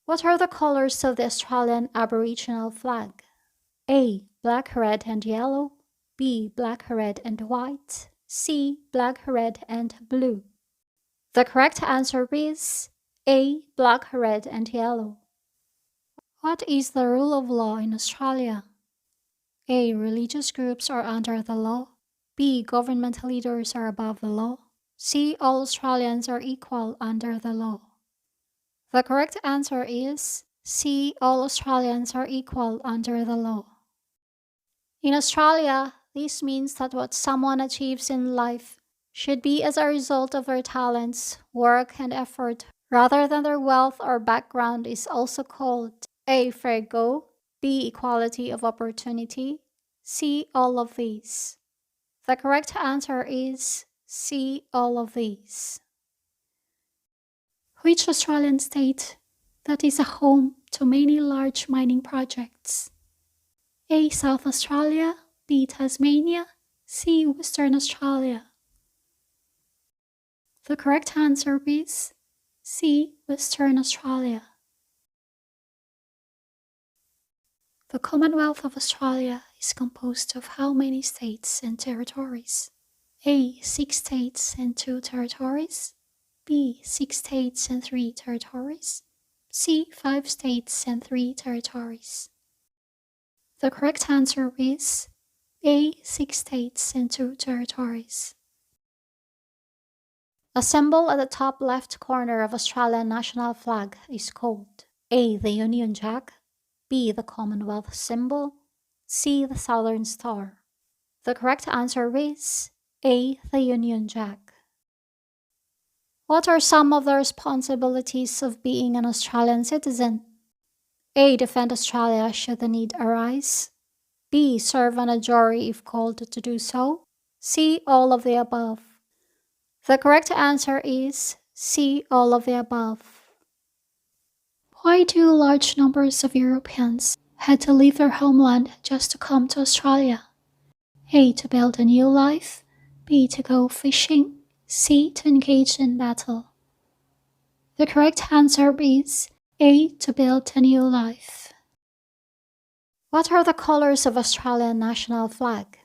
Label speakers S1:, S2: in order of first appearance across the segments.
S1: What are the colors of the Australian Aboriginal flag? A. Black, red, and yellow. B. Black, red, and white. C. Black, red, and blue. The correct answer is A. Black, red, and yellow. What is the rule of law in Australia? A. Religious groups are under the law. B. Government leaders are above the law. C. All Australians are equal under the law. The correct answer is C. All Australians are equal under the law. In Australia, this means that what someone achieves in life should be as a result of their talents, work, and effort, rather than their wealth or background is also called A. Fair go, B. Equality of opportunity, C. All of these. The correct answer is C. All of these. Which Australian state that is a home to many large mining projects? A. South Australia, B. Tasmania, C. Western Australia. The correct answer is C. Western Australia. The Commonwealth of Australia is composed of how many states and territories? A. 6 states and 2 territories, B. 6 states and 3 territories, C. 5 states and 3 territories. The correct answer is A. 6 states and 2 territories. A symbol at the top left corner of Australian national flag is called A. The Union Jack, B. The Commonwealth symbol, C. The Southern Star. The correct answer is A. The Union Jack. What are some of the responsibilities of being an Australian citizen? A. Defend Australia should the need arise. B. Serve on a jury if called to do so. C. All of the above. The correct answer is C. All of the above. Why do large numbers of Europeans had to leave their homeland just to come to Australia? A. To build a new life. B. To go fishing. C. To engage in battle. The correct answer is A. To build a new life. What are the colors of Australian national flag?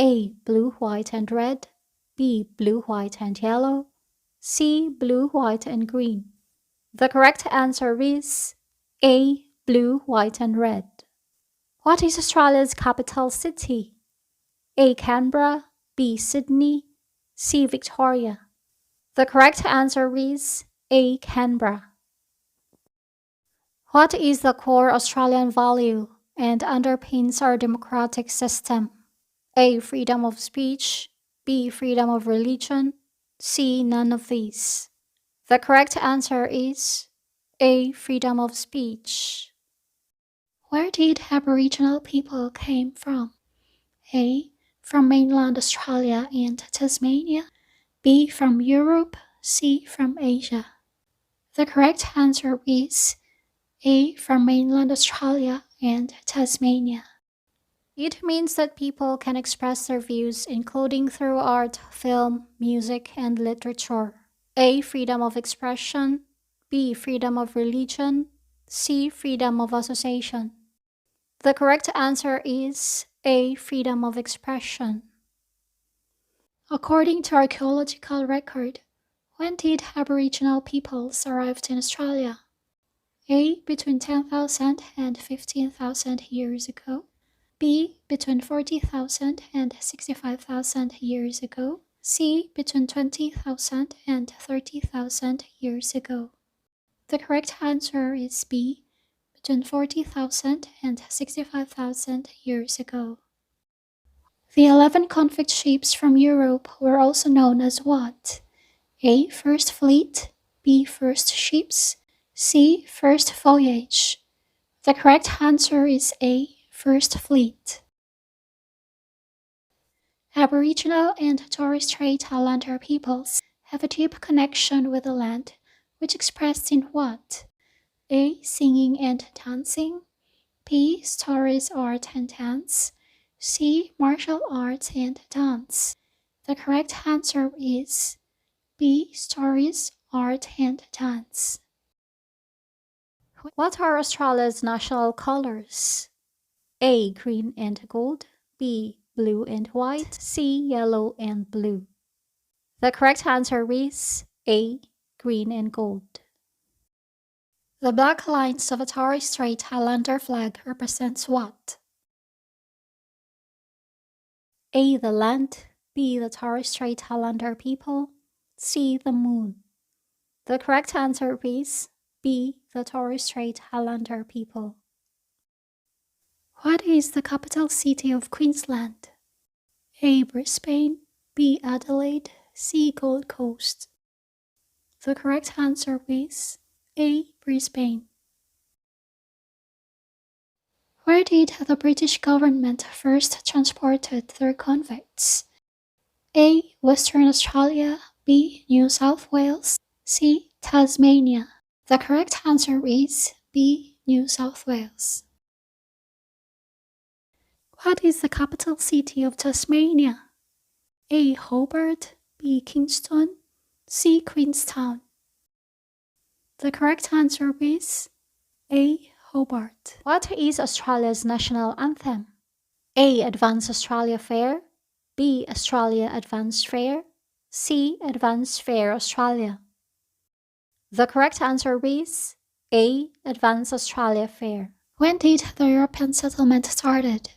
S1: A. Blue, white, and red. B. Blue, white, and yellow. C. Blue, white, and green. The correct answer is A. Blue, white, and red. What is Australia's capital city? A. Canberra, B. Sydney, C. Victoria. The correct answer is A. Canberra. What is the core Australian value and underpins our democratic system? A. Freedom of speech, B. Freedom of religion, C. None of these. The correct answer is A. Freedom of speech. Where did Aboriginal people came from? A. From mainland Australia and Tasmania, B. From Europe, C. From Asia. The correct answer is A. From mainland Australia and Tasmania. It means that people can express their views, including through art, film, music, and literature. A. Freedom of expression, B. Freedom of religion, C. Freedom of association. The correct answer is A. Freedom of expression. According to archaeological record, when did Aboriginal peoples arrive in Australia? A. Between 10,000 and 15,000 years ago. B. Between 40,000 and 65,000 years ago. C. Between 20,000 and 30,000 years ago. The correct answer is B. Between 40,000 and 65,000 years ago. The 11 convict ships from Europe were also known as what? A. First Fleet, B. First Ships, C. First Voyage. The correct answer is A. First Fleet. Aboriginal and Torres Strait Islander peoples have a deep connection with the land, which expressed in what? A. Singing and dancing, B. Stories, art, and dance, C. Martial arts and dance. The correct answer is B. Stories, art, and dance. What are Australia's national colors? A. Green and gold. B. Blue and white. C. Yellow and blue. The correct answer is A. Green and gold. The black lines of a Torres Strait Islander flag represents what? A. The land. B. The Torres Strait Islander people. C. The moon. The correct answer is B. The Torres Strait Islander people. What is the capital city of Queensland? A. Brisbane. B. Adelaide. C. Gold Coast. The correct answer is A. Brisbane. Where did the British government first transported their convicts? A. Western Australia. B. New South Wales. C. Tasmania. The correct answer is B. New South Wales. What is the capital city of Tasmania? A. Hobart. B. Kingston. C. Queenstown. The correct answer is A. Hobart. What is Australia's national anthem? A. Advance Australia Fair. B. Australia Advanced Fair. C. Advanced Fair Australia. The correct answer is A. Advanced Australia Fair. When did the European settlement started?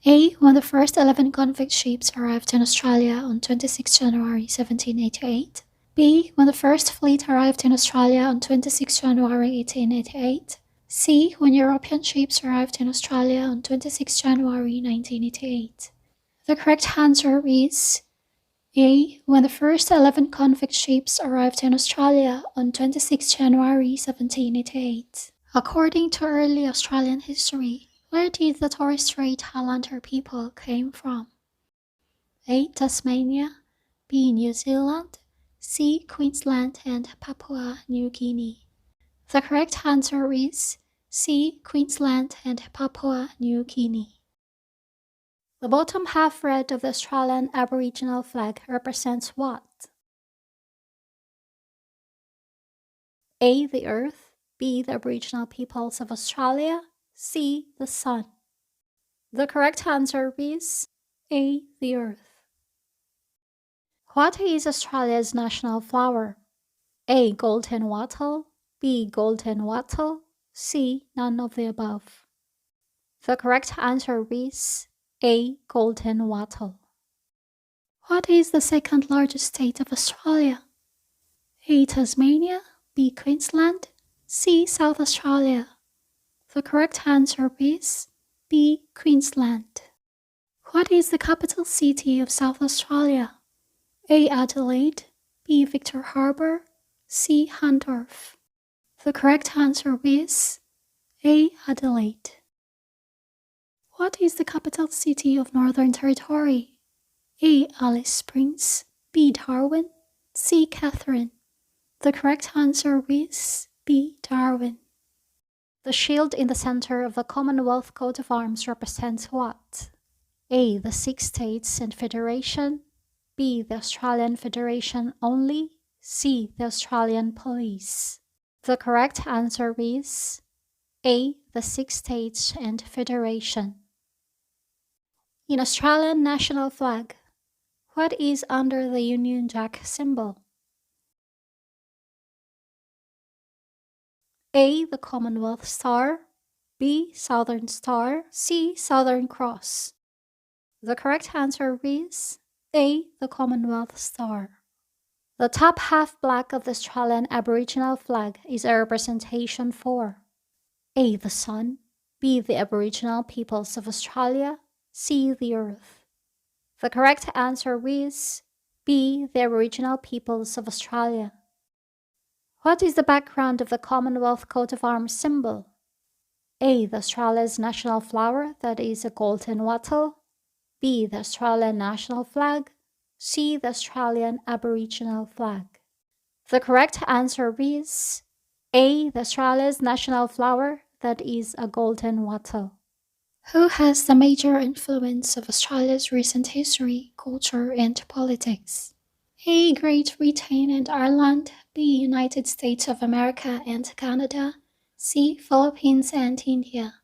S1: A. When the first 11 convict ships arrived in Australia on 26 January 1788. B. When the first fleet arrived in Australia on 26 January 1888. C. When European ships arrived in Australia on 26 January 1988. The correct answer is A. When the first 11 convict ships arrived in Australia on 26 January 1788. According to early Australian history, where did the Torres Strait Islander people came from? A. Tasmania. B. New Zealand. C. Queensland and Papua New Guinea. The correct answer is C. Queensland and Papua New Guinea. The bottom half red of the Australian Aboriginal flag represents what? A. The Earth. B. The Aboriginal peoples of Australia. C. The Sun. The correct answer is A. The Earth. What is Australia's national flower? A. Golden wattle. B. Golden wattle. C. None of the above. The correct answer is A. Golden wattle. What is the second largest state of Australia? A. Tasmania. B. Queensland. C. South Australia. The correct answer is B. Queensland. What is the capital city of South Australia? A. Adelaide. B. Victor Harbour. C. Hahndorf. The correct answer is A. Adelaide. What is the capital city of Northern Territory? A. Alice Springs. B. Darwin. C. Catherine. The correct answer is B. Darwin. The shield in the center of the Commonwealth coat of arms represents what? A. The 6 states and federation. B. The Australian Federation only. C. The Australian Police. The correct answer is A. The 6 states and federation. In Australian national flag, what is under the Union Jack symbol? A. The Commonwealth Star. B. Southern Star. C. Southern Cross. The correct answer is A. The Commonwealth Star. The top half black of the Australian Aboriginal flag is a representation for A. The sun. B. The Aboriginal peoples of Australia. C. The earth. The correct answer is B. The Aboriginal peoples of Australia. What is the background of the Commonwealth coat of arms symbol? A. The Australia's national flower, that is a golden wattle. B. The Australian national flag. C. The Australian Aboriginal flag. The correct answer is A. The Australia's national flower, that is a golden wattle. Who has the major influence of Australia's recent history, culture, and politics? A. Great Britain and Ireland. B. United States of America and Canada. C. Philippines and India.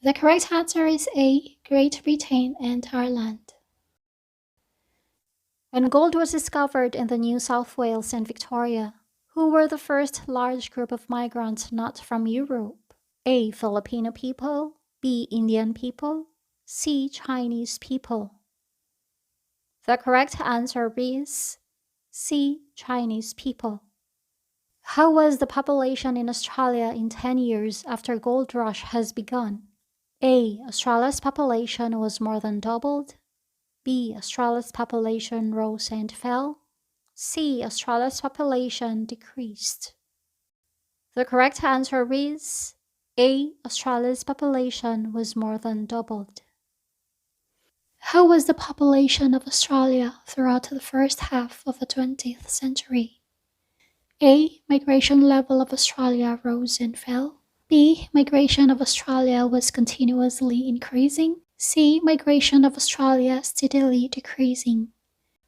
S1: The correct answer is A. Great Britain and Ireland. When gold was discovered in the New South Wales and Victoria, who were the first large group of migrants not from Europe? A. Filipino people. B. Indian people. C. Chinese people. The correct answer is C. Chinese people. How was the population in Australia in 10 years after gold rush has begun? A. Australia's population was more than doubled. B. Australia's population rose and fell. C. Australia's population decreased. The correct answer is A. Australia's population was more than doubled. How was the population of Australia throughout the first half of the 20th century? A. Migration level of Australia rose and fell. B. Migration of Australia was continuously increasing. C. Migration of Australia steadily decreasing.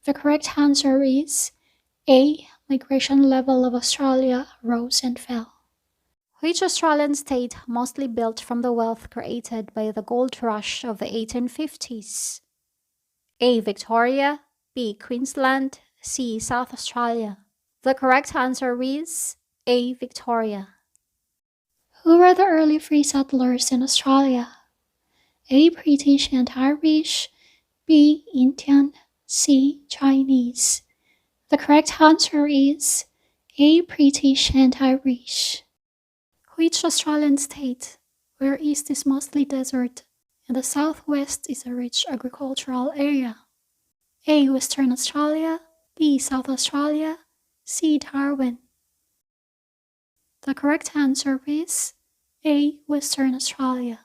S1: The correct answer is A. Migration level of Australia rose and fell. Which Australian state mostly built from the wealth created by the gold rush of the 1850s? A. Victoria. B. Queensland. C. South Australia. The correct answer is A. Victoria. Who were the early free settlers in Australia? A. British and Irish. B. Indian. C. Chinese. The correct answer is A. British and Irish. Which Australian state, where east is mostly desert and the southwest is a rich agricultural area? A. Western Australia. B. South Australia. C. Darwin. The correct answer is A. Western Australia.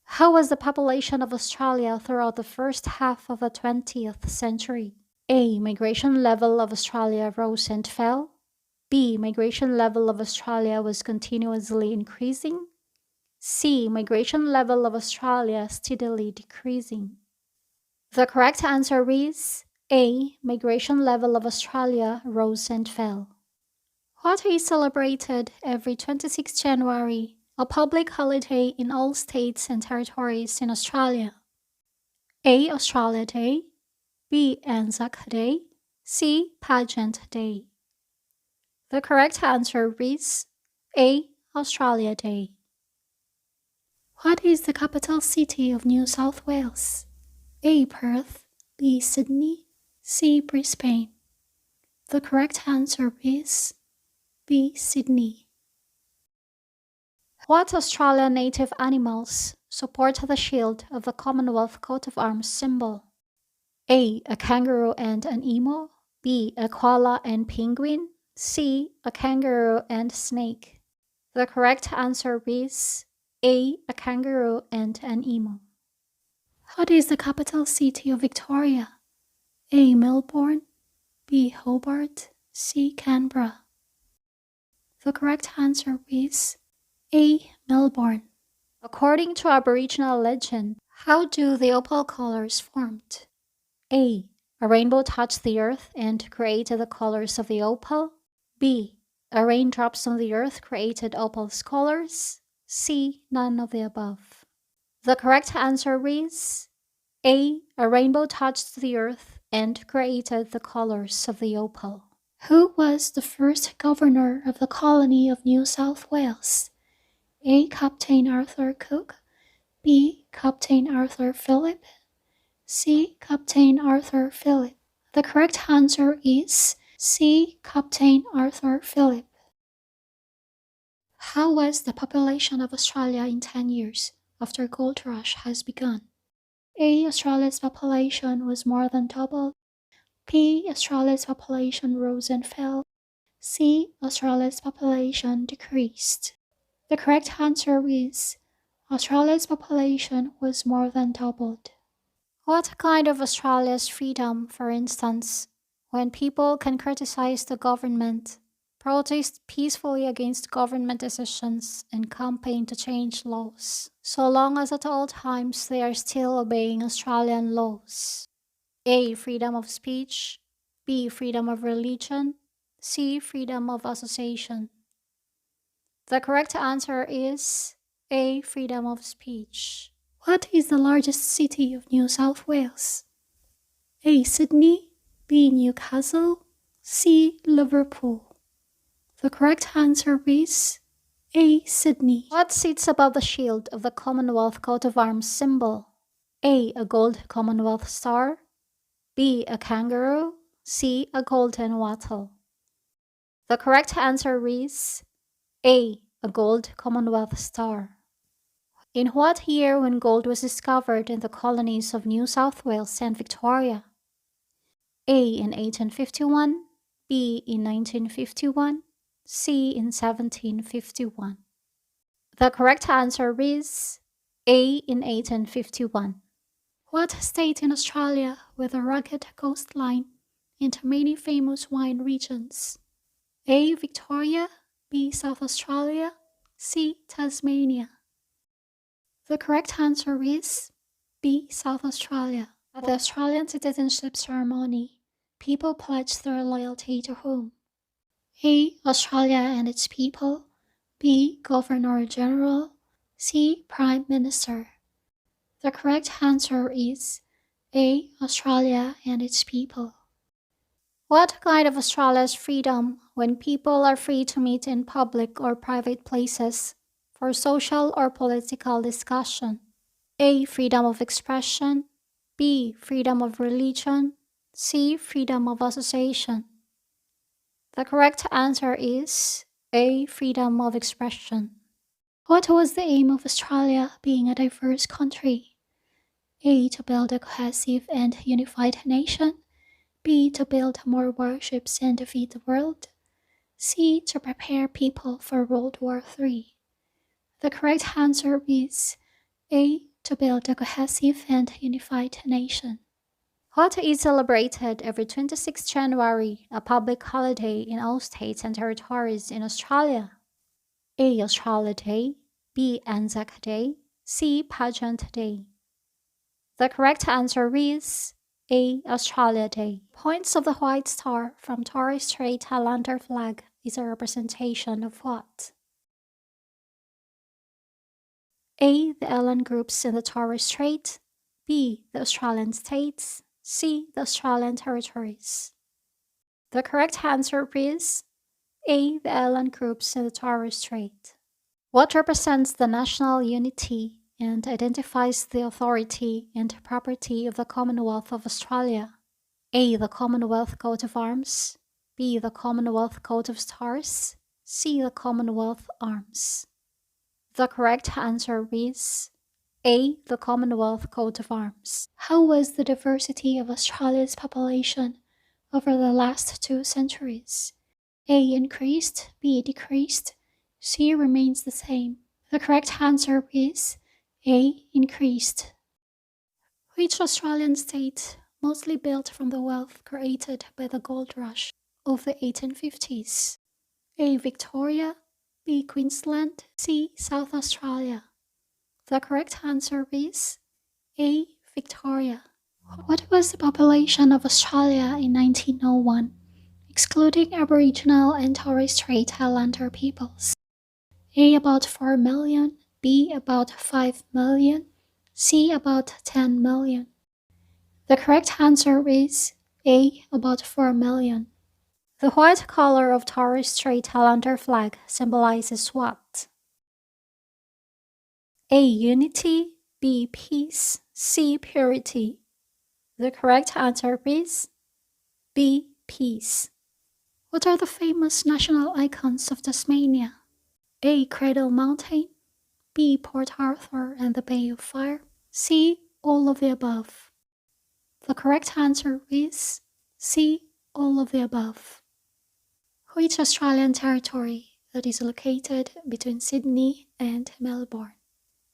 S1: How was the population of Australia throughout the first half of the 20th century? A. Migration level of Australia rose and fell. B. Migration level of Australia was continuously increasing. C. Migration level of Australia steadily decreasing. The correct answer is A. Migration level of Australia rose and fell. What is celebrated every 26 January, a public holiday in all states and territories in Australia? A. Australia Day. B. Anzac Day. C. Pageant Day. The correct answer is A. Australia Day. What is the capital city of New South Wales? A. Perth. B. Sydney. C. Brisbane. The correct answer is B. Sydney. What Australian native animals support the shield of the Commonwealth coat of arms symbol? A. A kangaroo and an emu. B. A koala and penguin. C. A kangaroo and snake. The correct answer is A. A kangaroo and an emu. What is the capital city of Victoria? A. Melbourne. B. Hobart. C. Canberra. The correct answer is A. Melbourne. According to Aboriginal legend, how do the opal colors formed? A. A rainbow touched the earth and created the colors of the opal. B. A raindrops on the earth created opal's colors. C. None of the above. The correct answer is A. A rainbow touched the earth and created the colors of the opal. Who was the first governor of the colony of New South Wales? A. Captain Arthur Cook. B. Captain Arthur Phillip. C. Captain Arthur Phillip. The correct answer is C. Captain Arthur Phillip. How was the population of Australia in 10 years after gold rush has begun? A. Australia's population was more than doubled. B. Australia's population rose and fell. C. Australia's population decreased. The correct answer is Australia's population was more than doubled. What kind of Australia's freedom, for instance, when people can criticize the government, protest peacefully against government decisions, and campaign to change laws, so long as at all times they are still obeying Australian laws? A. Freedom of speech. B. Freedom of religion. C. Freedom of association. The correct answer is A. Freedom of speech. What is the largest city of New South Wales? A. Sydney, B. Newcastle, C. Liverpool. The correct answer is A. Sydney. What sits above the shield of the Commonwealth coat of arms symbol? A. A gold Commonwealth star, B. A kangaroo, C. A golden wattle. The correct answer is A. A gold Commonwealth star. In what year when gold was discovered in the colonies of New South Wales and Victoria? A. In 1851, B. In 1951, C. In 1751. The correct answer is A. In 1851. What state in Australia with a rugged coastline and many famous wine regions? A. Victoria, B. South Australia, C. Tasmania. The correct answer is B. South Australia. At the Australian citizenship ceremony, people pledge their loyalty to whom? A. Australia and its people, B. Governor General, C. Prime Minister. The correct answer is A. Australia and its people. What kind of Australia is freedom when people are free to meet in public or private places for social or political discussion? A. Freedom of expression, B. Freedom of religion, C. Freedom of association. The correct answer is A. Freedom of expression. What was the aim of Australia being a diverse country? A. To build a cohesive and unified nation, B. To build more warships and defeat the world, C. To prepare people for World War III. The correct answer is A. To build a cohesive and unified nation. What is celebrated every 26th January, a public holiday in all states and territories in Australia? A. Australia Day, B. Anzac Day, C. Pageant Day. The correct answer is A. Australia Day. Points of the White Star from Torres Strait Islander flag is a representation of what? A. The island groups in the Torres Strait, B. The Australian states, C. The Australian territories. The correct answer is A. The island groups in the Torres Strait. What represents the national unity and identifies the authority and property of the Commonwealth of Australia? A. The Commonwealth coat of arms, B. The Commonwealth coat of stars, C. The Commonwealth arms. The correct answer is A. The Commonwealth coat of arms. How was the diversity of Australia's population over the last 2 centuries? A. Increased, B. Decreased, C. Remains the same. The correct answer is A. Increased. Which Australian state mostly built from the wealth created by the gold rush of the 1850s? A. Victoria, B. Queensland, C. South Australia. The correct answer is A. Victoria. What was the population of Australia in 1901, excluding Aboriginal and Torres Strait Islander peoples? A. About 4 million, B. About 5 million, C. About 10 million. The correct answer is A. About 4 million. The white color of Torres Strait Islander flag symbolizes what? A. Unity, B. Peace, C. Purity. The correct answer is B. Peace. What are the famous national icons of Tasmania? A. Cradle Mountain, B. Port Arthur and the Bay of Fire, C. All of the above. The correct answer is C. All of the above. Which Australian territory that is located between Sydney and Melbourne?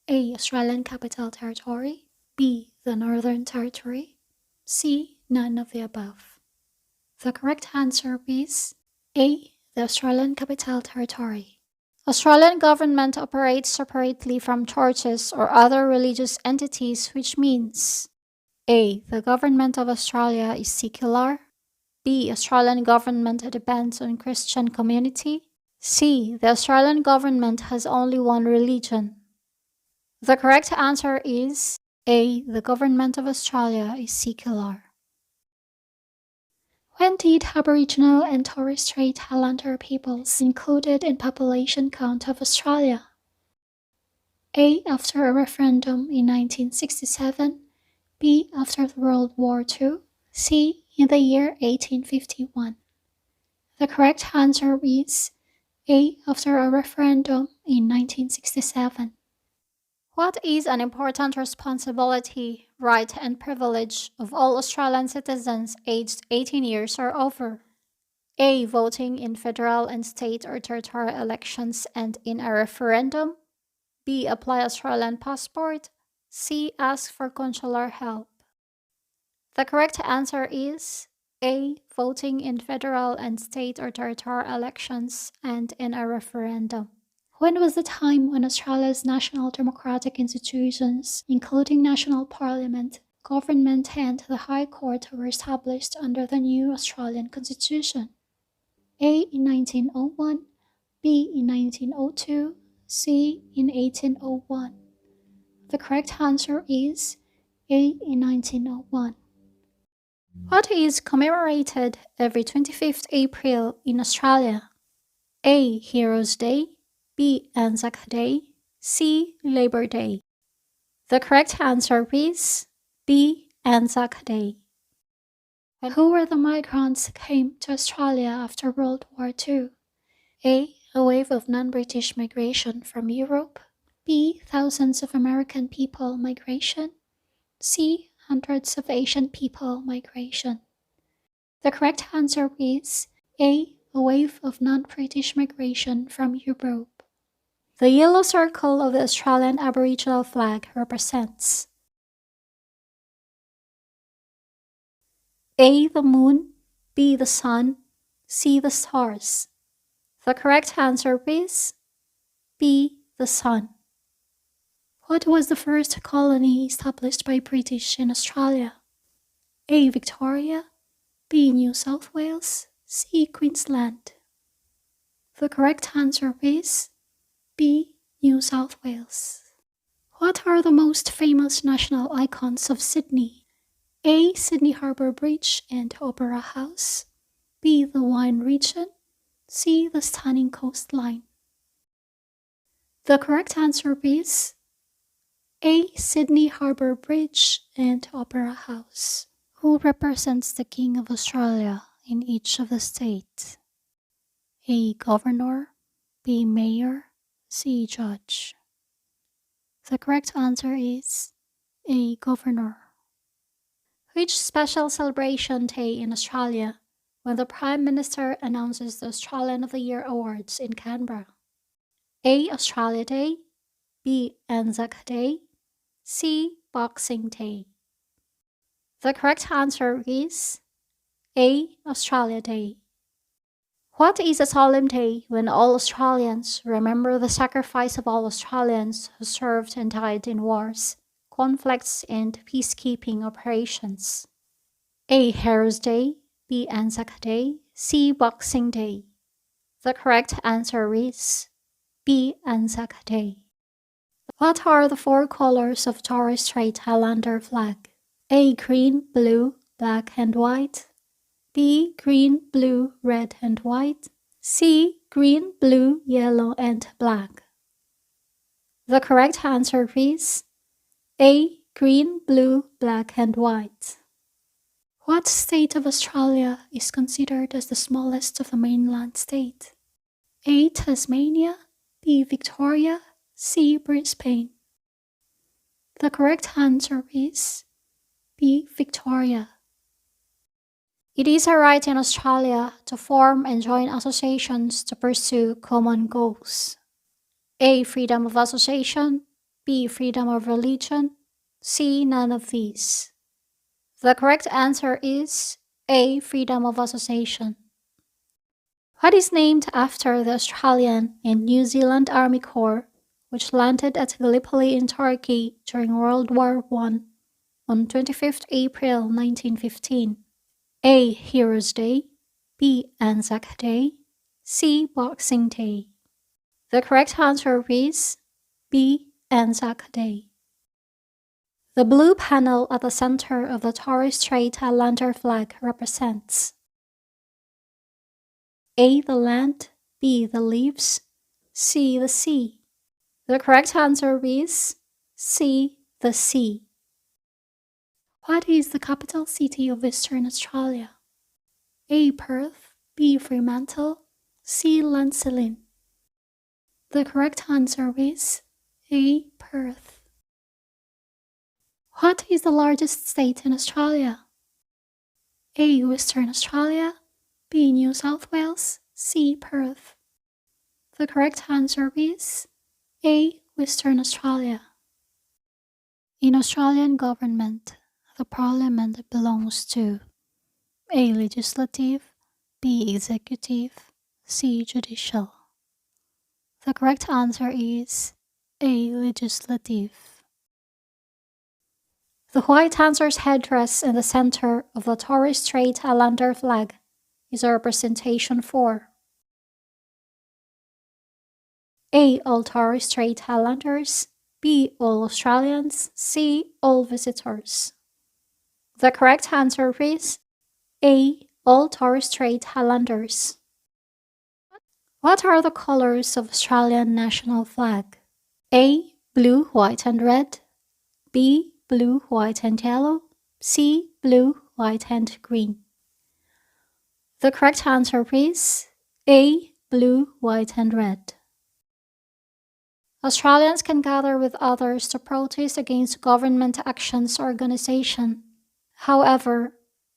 S1: A. Australian Capital Territory, B. The Northern Territory, C. None of the above. The correct answer is A. The Australian Capital Territory. Australian government operates separately from churches or other religious entities, which means A. The government of Australia is secular, B. Australian government depends on Christian community, C. The Australian government has only one religion. The correct answer is A. The government of Australia is secular. When did Aboriginal and Torres Strait Islander peoples included in population count of Australia? A. After a referendum in 1967, B. After World War II, C. In the year 1851. The correct answer is A. After a referendum in 1967. What is an important responsibility, right, and privilege of all Australian citizens aged 18 years or over? A. Voting in federal and state or territorial elections and in a referendum. B. Apply Australian passport. C. Ask for consular help. The correct answer is A. Voting in federal and state or territorial elections and in a referendum. When was the time when Australia's national democratic institutions, including National Parliament, Government, and the High Court, were established under the new Australian Constitution? A. In 1901, B. In 1902, C. In 1801. The correct answer is A. In 1901. What is commemorated every 25th April in Australia? A. Heroes Day, B. Anzac Day, C. Labor Day. The correct answer is B. Anzac Day. Who were the migrants who came to Australia after World War II? A. A wave of non-British migration from Europe. B. Thousands of American people migration. C. Hundreds of Asian people migration. The correct answer is A. A wave of non-British migration from Europe. The yellow circle of the Australian Aboriginal flag represents A. The moon, B. The sun, C. The stars. The correct answer is B. The sun. What was the first colony established by British in Australia? A. Victoria, B. New South Wales, C. Queensland. The correct answer is B. New South Wales. What are the most famous national icons of Sydney? A. Sydney Harbour Bridge and Opera House, B. The wine region, C. The stunning coastline. The correct answer is A. Sydney Harbour Bridge and Opera House. Who represents the King of Australia in each of the states? A. Governor, B. Mayor, C. Judge. The correct answer is A. Governor. Which special celebration day in Australia when the Prime Minister announces the Australian of the Year Awards in Canberra? A. Australia Day, B. Anzac Day, C. Boxing Day. The correct answer is A. Australia Day. What is a solemn day when all Australians remember the sacrifice of all Australians who served and died in wars, conflicts, and peacekeeping operations? A. Heroes Day, B. Anzac Day, C. Boxing Day. The correct answer is B. Anzac Day. What are the four colors of Torres Strait Islander flag? A. Green, blue, black, and white. B. Green, blue, red, and white. C. Green, blue, yellow, and black. The correct answer is A. Green, blue, black, and white. What state of Australia is considered as the smallest of the mainland state? A. Tasmania, B. Victoria, C. Brisbane. The correct answer is B. Victoria. It is a right in Australia to form and join associations to pursue common goals. A. Freedom of association, B. Freedom of religion, C. None of these. The correct answer is A. Freedom of association. What is named after the Australian and New Zealand Army Corps, which landed at Gallipoli in Turkey during World War I on 25th April 1915? A. Heroes Day, B. Anzac Day, C. Boxing Day. The correct answer is B. Anzac Day. The blue panel at the center of the Torres Strait Islander flag represents A. The land, B. The leaves, C. The sea. The correct answer is C. The sea. What is the capital city of Western Australia? A. Perth, B. Fremantle, C. Lancelin. The correct answer is A. Perth. What is the largest state in Australia? A. Western Australia, B. New South Wales, C. Perth. The correct answer is A. Western Australia. In Australian government, the parliament belongs to A. Legislative, B. Executive, C. Judicial. The correct answer is A. Legislative. The white dancer's headdress in the center of the Torres Strait Islander flag is a representation for A. All Torres Strait Islanders, B. All Australians, C. All visitors. The correct answer is A. All Torres Strait Islanders. What are the colors of Australian national flag? A. Blue, white and red, B. Blue, white and yellow, C. Blue, white and green. The correct answer is A. Blue, white and red. Australians can gather with others to protest against government actions or organization. However,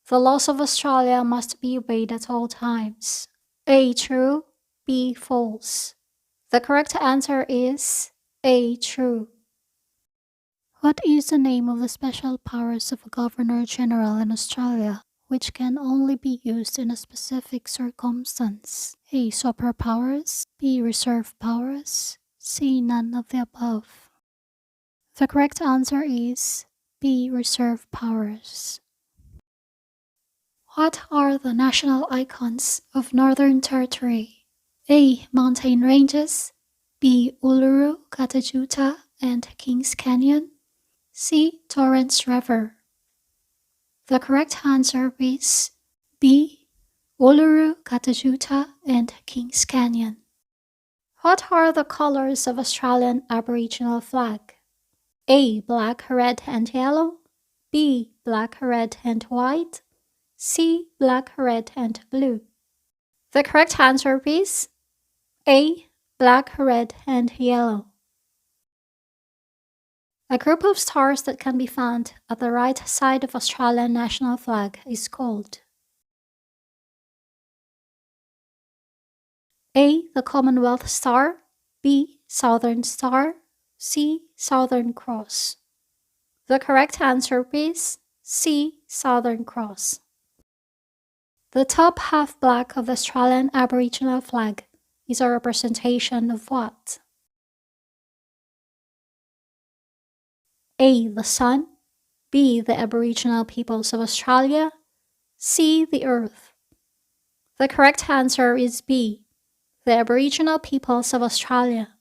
S1: the laws of Australia must be obeyed at all times. A. True, B. False. The correct answer is A. True. What is the name of the special powers of a Governor-General in Australia, which can only be used in a specific circumstance? A. Superpowers, B. Reserve powers, C. None of the above. The correct answer is B. Reserve powers. What are the national icons of Northern Territory? A. Mountain ranges, B. Uluru, Katajuta, and Kings Canyon, C. Torrens River. The correct answer is B. Uluru, Katajuta, and Kings Canyon. What are the colors of Australian Aboriginal flag? A. Black, red, and yellow, B. Black, red, and white, C. Black, red, and blue. The correct answer is A. Black, red, and yellow. A group of stars that can be found at the right side of Australian national flag is called A. The Commonwealth Star, B. Southern Star, C. Southern Cross. The correct answer is C. Southern Cross. The top half black of the Australian Aboriginal flag is a representation of what? A. The sun, B. The Aboriginal peoples of Australia, C. The earth. The correct answer is B. The Aboriginal peoples of Australia.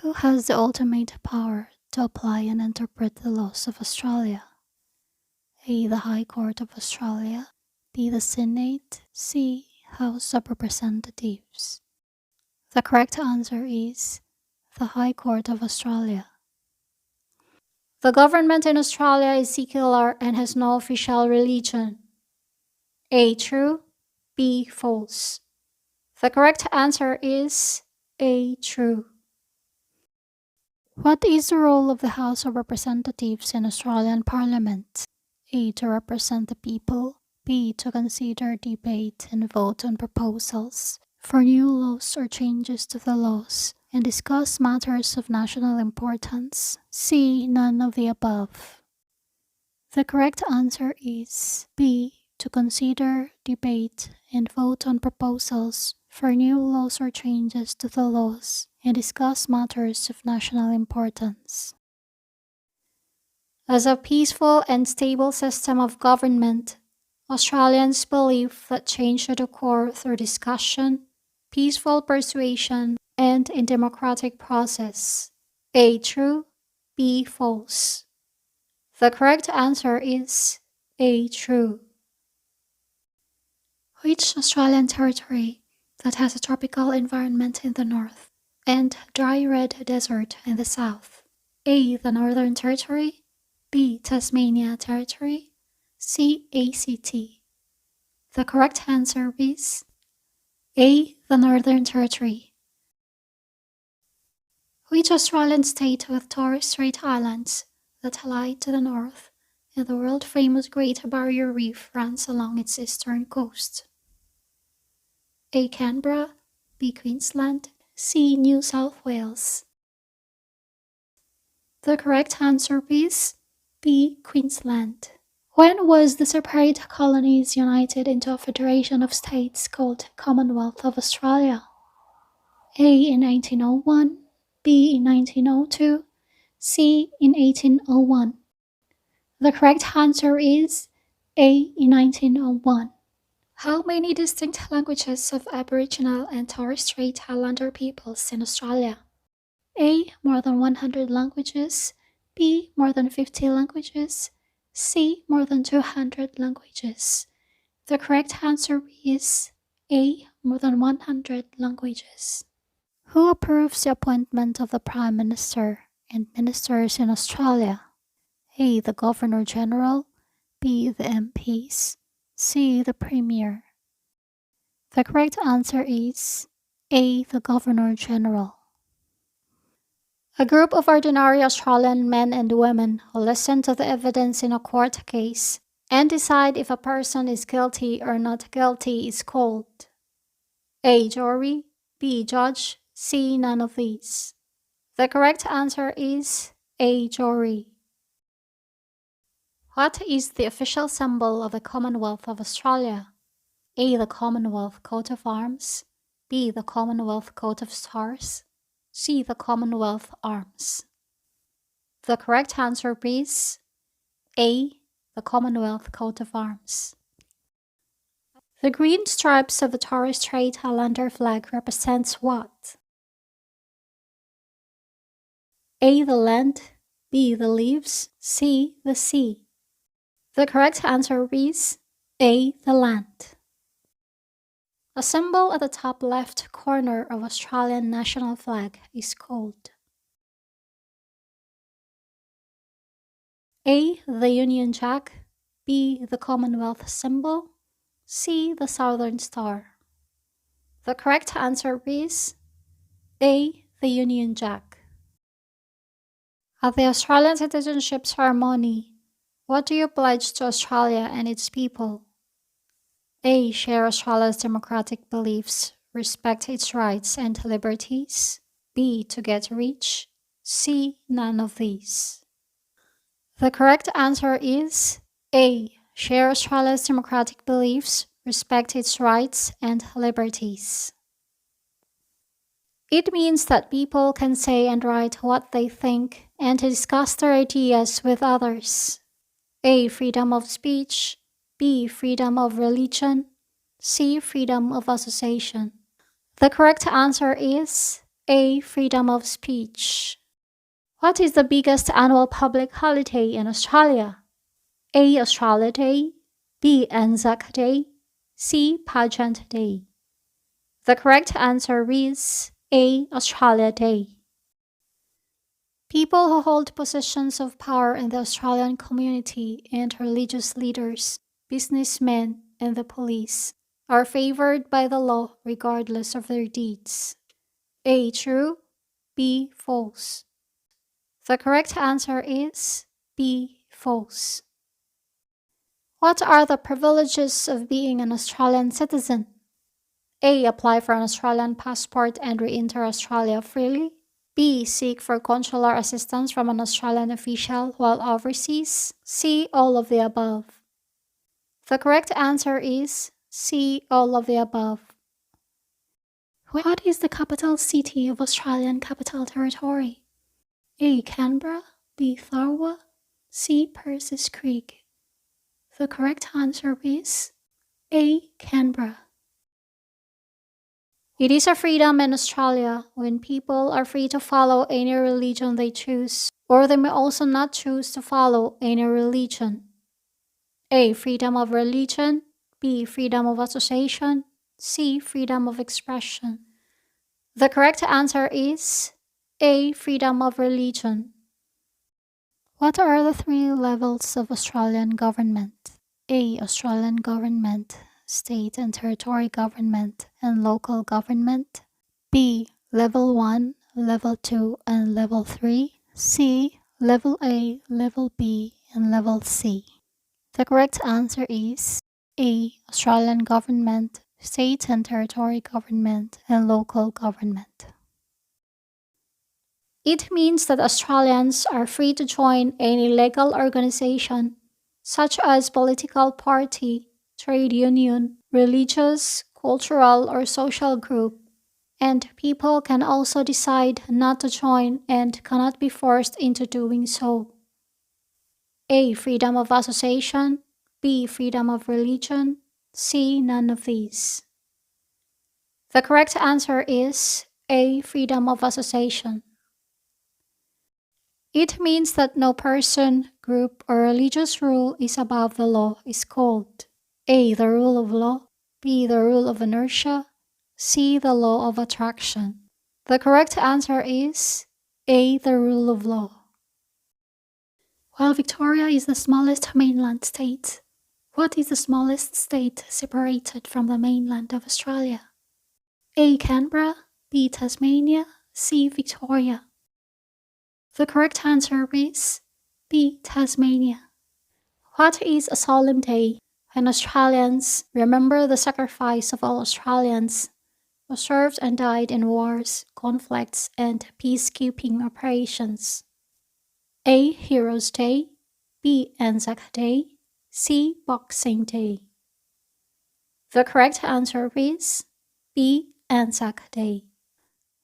S1: Who has the ultimate power to apply and interpret the laws of Australia? A. The High Court of Australia, B. The Senate, C. House of Representatives. The correct answer is the High Court of Australia. The government in Australia is secular and has no official religion. A. True, B. False. The correct answer is A. True. What is the role of the House of Representatives in Australian Parliament? A. To represent the people, B. To consider, debate, and vote on proposals for new laws or changes to the laws and discuss matters of national importance, C. None of the above. The correct answer is B. To consider, debate, and vote on proposals for new laws or changes to the laws and discuss matters of national importance. As a peaceful and stable system of government, Australians believe that change should occur through discussion, peaceful persuasion, and a democratic process. A. True. B. False. The correct answer is A. True. Which Australian territory that has a tropical environment in the north and dry red desert in the south? A. The Northern Territory. B. Tasmania Territory. C. ACT. The correct answer is A. The Northern Territory. Which Australian state with Torres Strait Islands that lie to the north and the world-famous Great Barrier Reef runs along its eastern coast? A. Canberra. B. Queensland. C. New South Wales. The correct answer is B. Queensland. When was the separate colonies united into a federation of states called Commonwealth of Australia? A. In 1901. B. In 1902. C. In 1801. The correct answer is A. In 1901. How many distinct languages of Aboriginal and Torres Strait Islander peoples in Australia? A. More than 100 languages. B. More than 50 languages. C. More than 200 languages. The correct answer is A. More than 100 languages. Who approves the appointment of the Prime Minister and ministers in Australia? A. The Governor General. B. The MPs. C. The Premier. The correct answer is A. The Governor General. A group of ordinary Australian men and women who listen to the evidence in a court case and decide if a person is guilty or not guilty is called A. Jury. B. Judge. C. None of these. The correct answer is A. Jury. What is the official symbol of the Commonwealth of Australia? A. The Commonwealth coat of arms. B. The Commonwealth coat of stars. C. The Commonwealth arms. The correct answer is A. The Commonwealth coat of arms. The green stripes of the Torres Strait Islander flag represents what? A. The land. B. The leaves. C. The sea. The correct answer is A. The land. A symbol at the top left corner of Australian national flag is called A. The Union Jack. B. The Commonwealth symbol. C. The Southern Star. The correct answer is A. The Union Jack. At the Australian Citizenship ceremony, what do you pledge to Australia and its people? A. Share Australia's democratic beliefs, respect its rights and liberties. B. To get rich. C. None of these. The correct answer is A. Share Australia's democratic beliefs, respect its rights and liberties. It means that people can say and write what they think and to discuss their ideas with others. A. Freedom of speech. B. Freedom of religion. C. Freedom of association. The correct answer is A. Freedom of speech. What is the biggest annual public holiday in Australia? A. Australia Day. B. Anzac Day. C. Pageant Day. The correct answer is A. Australia Day. People who hold positions of power in the Australian community and religious leaders, businessmen, and the police are favored by the law regardless of their deeds. A. True. B. False. The correct answer is B. False. What are the privileges of being an Australian citizen? A. Apply for an Australian passport and re-enter Australia freely. B. Seek for consular assistance from an Australian official while overseas. C. All of the above. The correct answer is C. All of the above. What is the capital city of Australian Capital Territory? A. Canberra. B. Tharwa. C. Persis Creek. The correct answer is A. Canberra. It is a freedom in Australia when people are free to follow any religion they choose, or they may also not choose to follow any religion. A. Freedom of religion. B. Freedom of association. C. Freedom of expression. The correct answer is A. Freedom of religion. What are the three levels of Australian government? A. Australian government, state and territory government, and local government. B. Level 1, Level 2, and Level 3. C. Level A, Level B, and Level C. The correct answer is A. Australian government, state and territory government, and local government. It means that Australians are free to join any legal organization, such as political party, trade union, religious, cultural, or social group, and people can also decide not to join and cannot be forced into doing so. A. Freedom of association. B. Freedom of religion. C. None of these. The correct answer is A. Freedom of association. It means that no person, group, or religious rule is above the law is called A. The rule of law. B. The rule of inertia. C. The law of attraction. The correct answer is A. The rule of law. While Victoria is the smallest mainland state, what is the smallest state separated from the mainland of Australia? A. Canberra. B. Tasmania. C. Victoria. The correct answer is B. Tasmania. What is a solemn day when Australians remember the sacrifice of all Australians who served and died in wars, conflicts, and peacekeeping operations? A. Heroes Day. B. Anzac Day. C. Boxing Day. The correct answer is B. Anzac Day.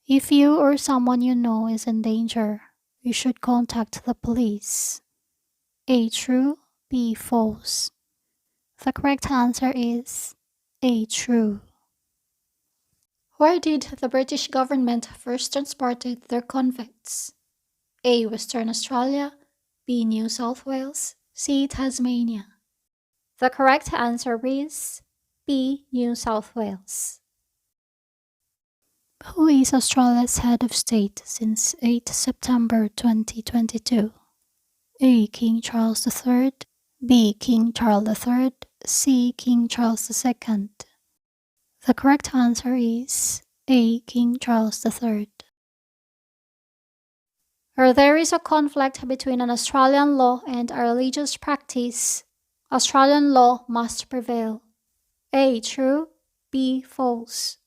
S1: If you or someone you know is in danger, you should contact the police. A. True. B. False. The correct answer is A. True. Where did the British government first transported their convicts? A. Western Australia. B. New South Wales. C. Tasmania. The correct answer is B. New South Wales. Who is Australia's head of state since 8 September 2022? A. King Charles III. B. King Charles III. C. King Charles II. The correct answer is A. King Charles III. Where there is a conflict between an Australian law and a religious practice, Australian law must prevail. A. True. B. False.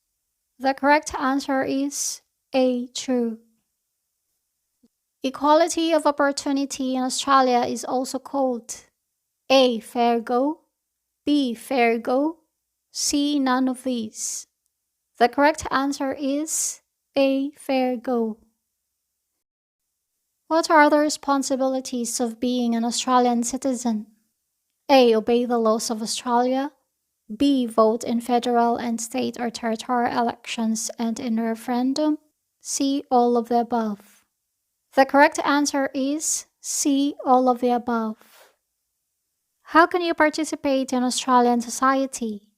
S1: The correct answer is A. True. Equality of opportunity in Australia is also called A. Fair go. B. Fair go. C. None of these. The correct answer is A. Fair go. What are the responsibilities of being an Australian citizen? A. Obey the laws of Australia. B. Vote in federal and state or territorial elections and in a referendum. C. All of the above. The correct answer is C. All of the above. How can you participate in Australian society?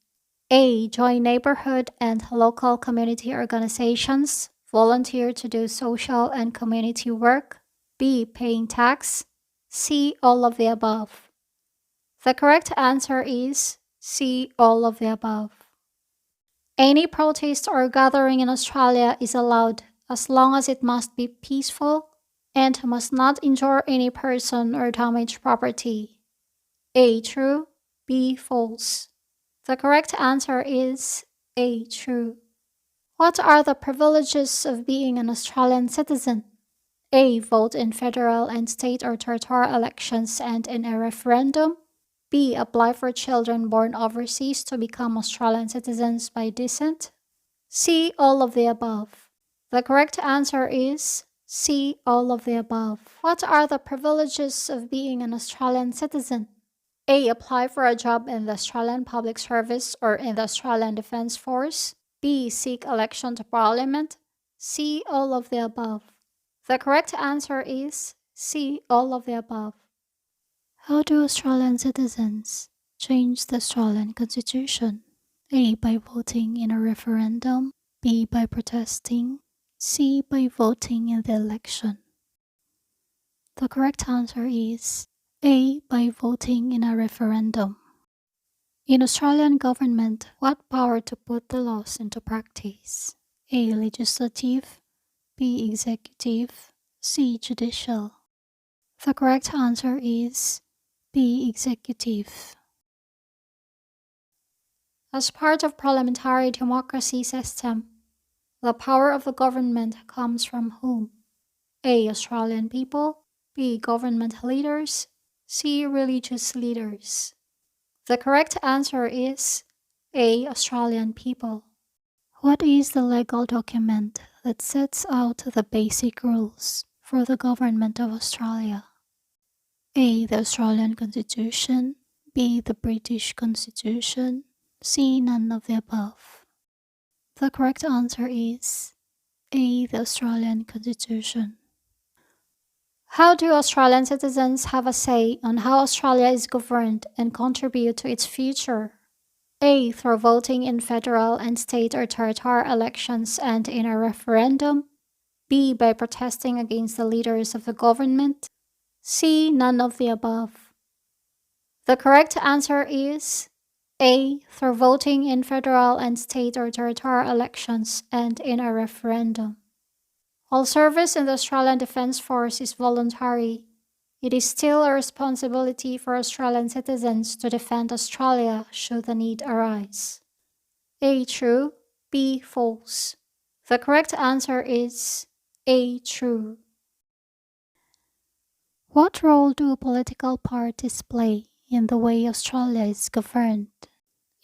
S1: A. Join neighborhood and local community organizations. Volunteer to do social and community work. B. Paying tax. C. All of the above. The correct answer is C. All of the above. Any protest or gathering in Australia is allowed as long as it must be peaceful and must not injure any person or damage property. A. True. B. False. The correct answer is A. True. What are the privileges of being an Australian citizen? A. Vote in federal and state or territorial elections and in a referendum. B. Apply for children born overseas to become Australian citizens by descent. C. All of the above. The correct answer is C. All of the above. What are the privileges of being an Australian citizen? A. Apply for a job in the Australian Public Service or in the Australian Defence Force. B. Seek election to Parliament. C. All of the above. The correct answer is C. All of the above. How do Australian citizens change the Australian Constitution? A. By voting in a referendum. B. By protesting. C. By voting in the election. The correct answer is A. By voting in a referendum. In Australian government, what power to put the laws into practice? A. Legislative. B. Executive. C. Judicial. The correct answer is B. Executive. As part of parliamentary democracy system, the power of the government comes from whom? A. Australian people. B. Government leaders. C. Religious leaders. The correct answer is A. Australian people. What is the legal document that sets out the basic rules for the government of Australia? A. The Australian Constitution. B. The British Constitution. C. None of the above. The correct answer is A. The Australian Constitution. How do Australian citizens have a say on how Australia is governed and contribute to its future? A. Through voting in federal and state or territorial elections and in a referendum. B. By protesting against the leaders of the government. C. None of the above. The correct answer is A. Through voting in federal and state or territorial elections and in a referendum. While service in the Australian Defence Force is voluntary, it is still a responsibility for Australian citizens to defend Australia should the need arise. A. True. B. False. The correct answer is A. True. What role do political parties play in the way Australia is governed?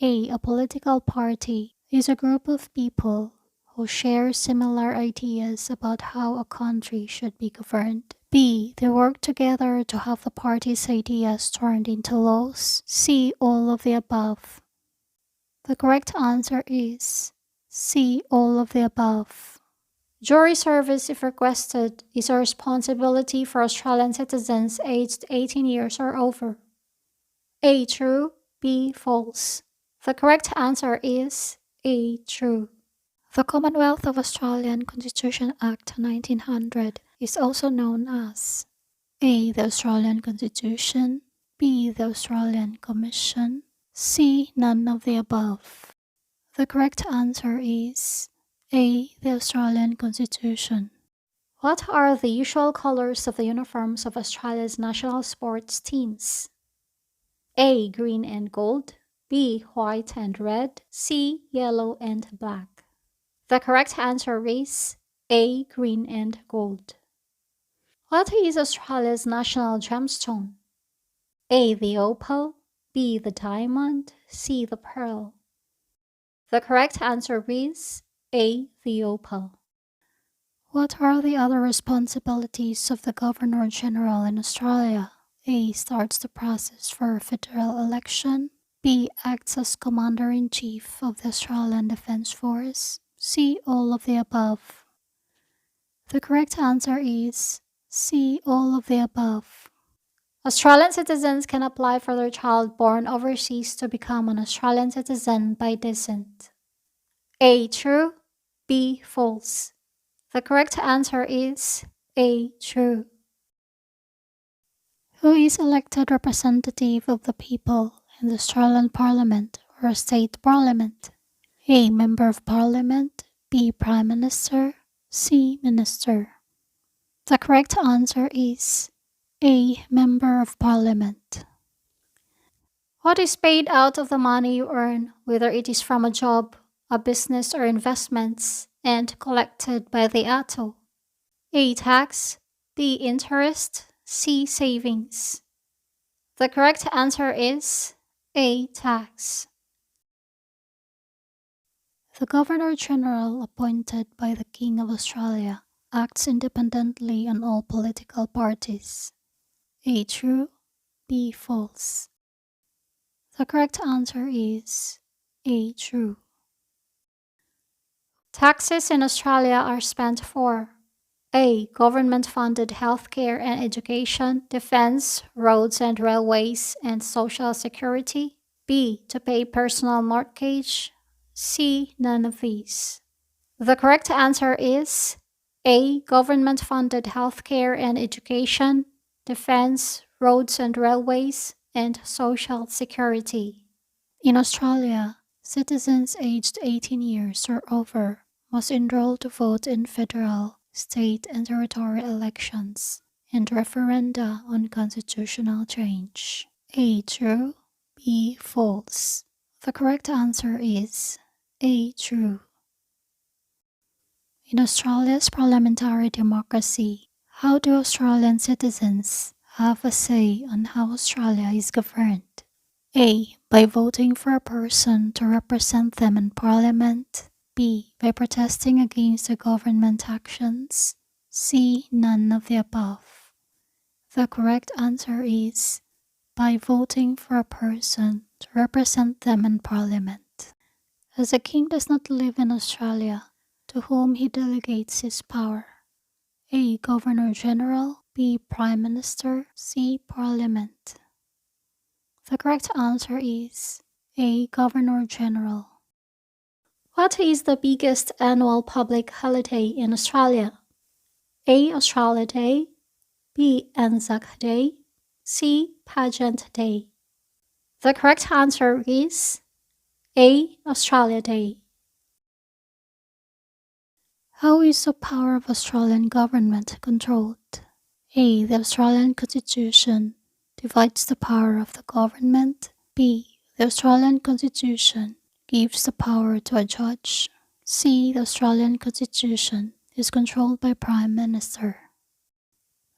S1: A. A political party is a group of people who share similar ideas about how a country should be governed. B. They work together to have the party's ideas turned into laws. C. All of the above. The correct answer is C. All of the above. Jury service, if requested, is a responsibility for Australian citizens aged 18 years or over. A. True. B. False. The correct answer is A. True. The Commonwealth of Australian Constitution Act 1900 is also known as A. The Australian Constitution. B. The Australian Commission. C. None of the above. The correct answer is A. The Australian Constitution. What are the usual colors of the uniforms of Australia's national sports teams? A. Green and gold. B. White and red. C. Yellow and black. The correct answer is A. Green and gold. What is Australia's national gemstone? A. The opal. B. The diamond. C. The pearl. The correct answer is A. The opal. What are the other responsibilities of the Governor-General in Australia? A. Starts the process for a federal election. B. Acts as Commander-in-Chief of the Australian Defence Force. C. All of the above. The correct answer is C. All of the above. Australian citizens can apply for their child born overseas to become an Australian citizen by descent. A. True. B. False. The correct answer is A. True. Who is elected representative of the people in the Australian Parliament or State Parliament? A. Member of Parliament. B. Prime Minister. C. Minister. The correct answer is A. Member of Parliament. What is paid out of the money you earn, whether it is from a job, a business, or investments, and collected by the ATO? A. Tax. B. Interest. C. Savings. The correct answer is A. Tax. The Governor-General appointed by the King of Australia acts independently on all political parties. A. True. B. False. The correct answer is A. True. Taxes in Australia are spent for A. Government funded healthcare and education, defense, roads and railways, and social security. B. To pay personal mortgage. C. None of these. The correct answer is A. Government funded healthcare and education, defense, roads and railways, and social security. In Australia, citizens aged 18 years or over must enroll to vote in federal, state, and territorial elections and referenda on constitutional change. A. True. B. False. The correct answer is A. True. In Australia's parliamentary democracy, how do Australian citizens have a say on how Australia is governed? A. By voting for a person to represent them in Parliament. B. By protesting against the government actions. C. None of the above. The correct answer is by voting for a person to represent them in Parliament. As the King does not live in Australia, to whom he delegates his power. A. Governor General. B. Prime Minister. C. Parliament. The correct answer is A. Governor General. What is the biggest annual public holiday in Australia? A. Australia Day. B. Anzac Day. C. Pageant Day. The correct answer is A. Australia Day. How is the power of Australian government controlled? A. The Australian Constitution divides the power of the government. B. The Australian Constitution gives the power to a judge. C. The Australian Constitution is controlled by Prime Minister.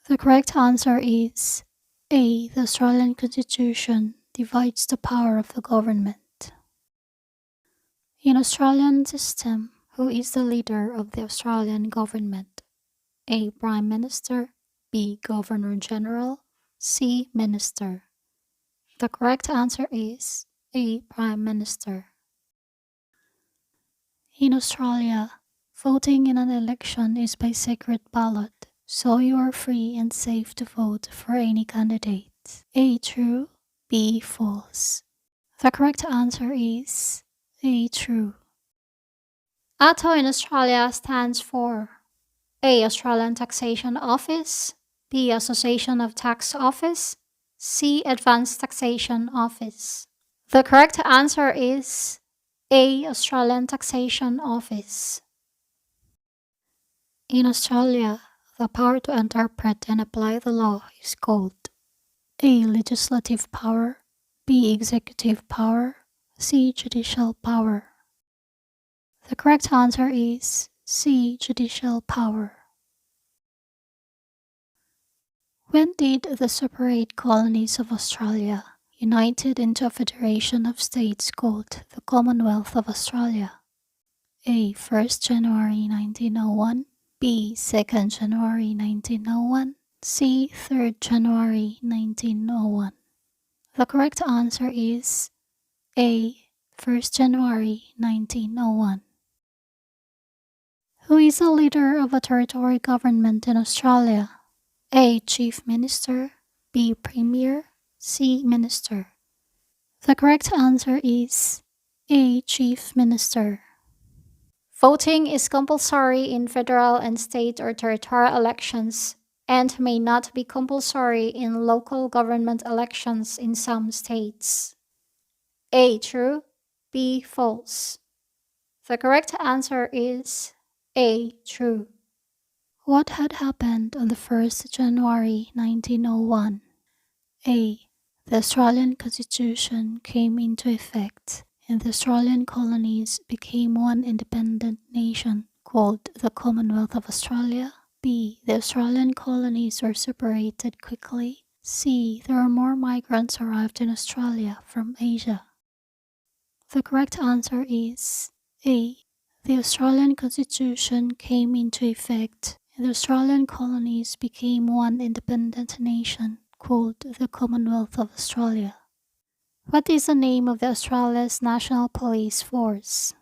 S1: The correct answer is A. The Australian Constitution divides the power of the government. In Australian system, who is the leader of the Australian government? A. Prime Minister. B. Governor General. C. Minister. The correct answer is A. Prime Minister. In Australia, voting in an election is by secret ballot, so you are free and safe to vote for any candidate. A. True. B. False. The correct answer is A. True. ATO in Australia stands for A. Australian Taxation Office. B. Association of Tax Office. C. Advanced Taxation Office. The correct answer is A. Australian Taxation Office. In Australia, the power to interpret and apply the law is called A. Legislative power. B. Executive power. C. Judicial power. The correct answer is C. Judicial power. When did the separate colonies of Australia united into a federation of states called the Commonwealth of Australia? A. 1st January 1901. B. 2nd January 1901. C. 3rd January 1901. The correct answer is A. 1st January 1901. Who is the leader of a territory government in Australia? A. Chief Minister. B. Premier. C. Minister. The correct answer is A. Chief Minister. Voting is compulsory in federal and state or territorial elections and may not be compulsory in local government elections in some states. A. True. B. False. The correct answer is A. True. What had happened on the 1st January 1901? A. The Australian Constitution came into effect and the Australian colonies became one independent nation called the Commonwealth of Australia. B. The Australian colonies were separated quickly. C. There were more migrants arrived in Australia from Asia. The correct answer is A. The Australian Constitution came into effect and the Australian colonies became one independent nation called the Commonwealth of Australia. What is the name of the Australia's National Police Force?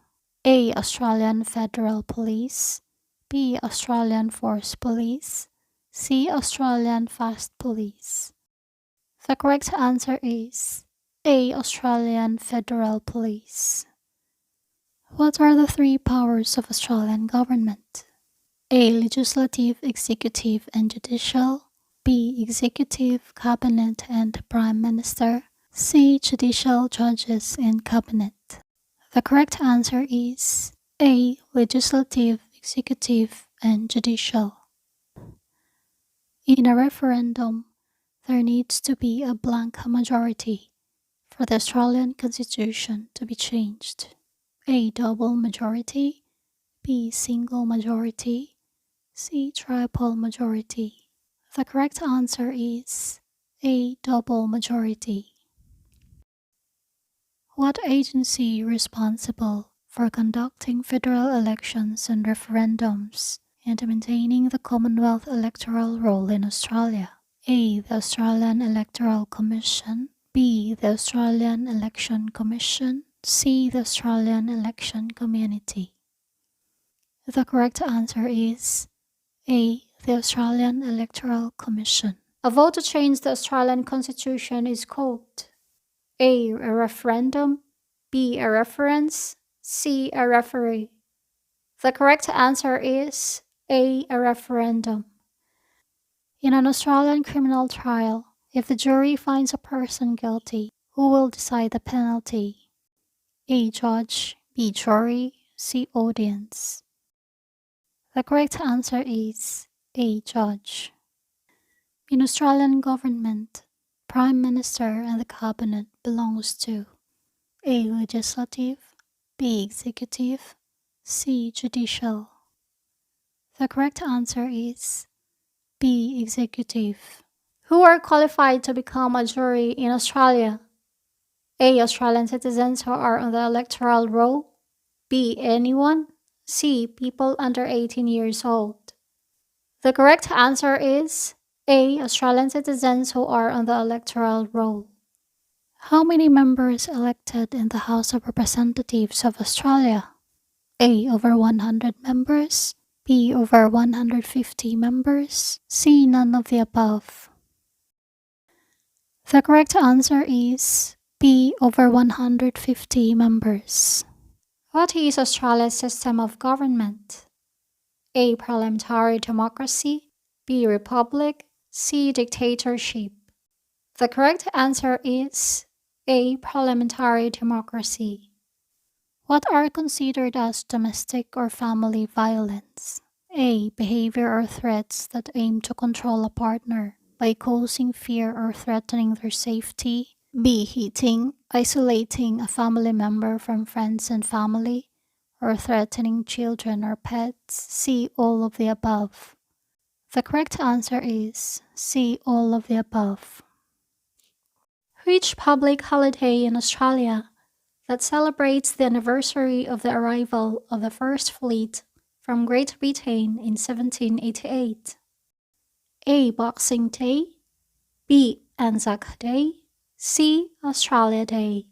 S1: A. Australian Federal Police. B. Australian Force Police. C. Australian Fast Police. The correct answer is A. Australian Federal Police. What are the three powers of Australian government? A. Legislative, executive, and judicial. B. Executive, cabinet, and prime minister. C. Judicial, judges, and cabinet. The correct answer is A. Legislative, executive, and judicial. In a referendum, there needs to be a blank majority for the Australian Constitution to be changed. A. Double majority. B. Single majority. C. Triple majority. The correct answer is A. Double majority. What agency responsible for conducting federal elections and referendums and maintaining the Commonwealth electoral roll in Australia? A. The Australian Electoral Commission. B. The Australian Election Commission. C. The Australian Election Community. The correct answer is A. The Australian Electoral Commission. A vote to change the Australian Constitution is called A. A referendum. B. A reference. C. A referee. The correct answer is A. A referendum. In an Australian criminal trial, if the jury finds a person guilty, who will decide the penalty? A. Judge. B. Jury. C. Audience. The correct answer is A. Judge. In Australian government, Prime Minister and the Cabinet belongs to A. Legislative. B. Executive. C. Judicial. The correct answer is B. Executive. Who are qualified to become a jury in Australia? A. Australian citizens who are on the electoral roll. B. Anyone. C. People under 18 years old. The correct answer is A. Australian citizens who are on the electoral roll. How many members elected in the House of Representatives of Australia? A. Over 100 members. B. Over 150 members. C. None of the above. The correct answer is B. Over 150 members. What is Australia's system of government? A. Parliamentary democracy. B. Republic. C. Dictatorship. The correct answer is A. Parliamentary democracy. What are considered as domestic or family violence? A. Behavior or threats that aim to control a partner by causing fear or threatening their safety. B. Hitting, isolating a family member from friends and family, or threatening children or pets. C. All of the above. The correct answer is C. All of the above. Which public holiday in Australia that celebrates the anniversary of the arrival of the First Fleet from Great Britain in 1788? A. Boxing Day. B. Anzac Day. C. Australia Day.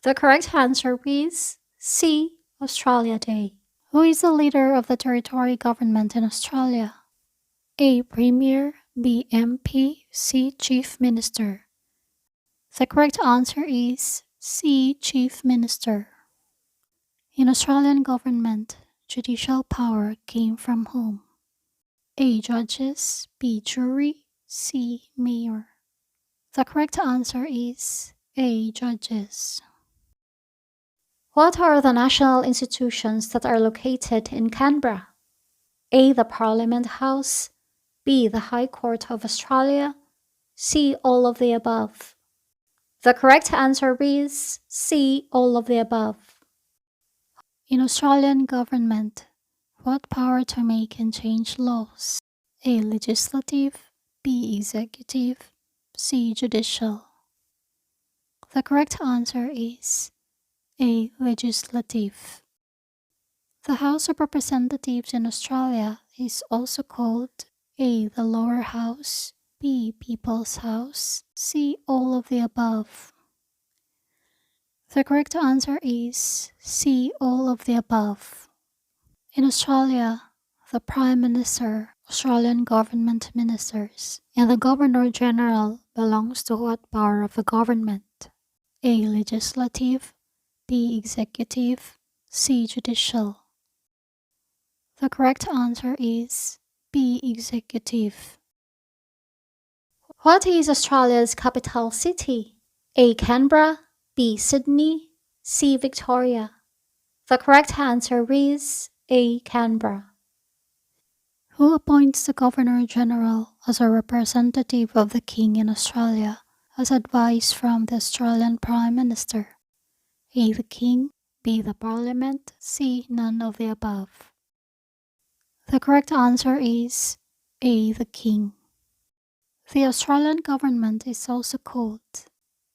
S1: The correct answer is C. Australia Day. Who is the leader of the territory government in Australia? A. Premier. B. MP. C. Chief Minister. The correct answer is C. Chief Minister. In Australian government, judicial power came from whom? A. Judges. B. Jury. C. Mayor. The correct answer is A. Judges. What are the national institutions that are located in Canberra? A. The Parliament House. B. The High Court of Australia. C. All of the above. The correct answer is C. All of the above. In Australian government, what power to make and change laws? A. Legislative. B. Executive. C. Judicial. The correct answer is A. Legislative. The House of Representatives in Australia is also called A. The Lower House. B. People's House. C. All of the above. The correct answer is C. All of the above. In Australia, the Prime Minister, Australian government ministers, and the Governor General belongs to what power of the government? A. Legislative, B. Executive, C. Judicial. The correct answer is B. Executive. What is Australia's capital city? A. Canberra, B. Sydney, C. Victoria. The correct answer is A. Canberra. Who appoints the Governor General as a representative of the King in Australia as advice from the Australian Prime Minister? A. The King, B. The Parliament, C. None of the above. The correct answer is A. The King. The Australian government is also called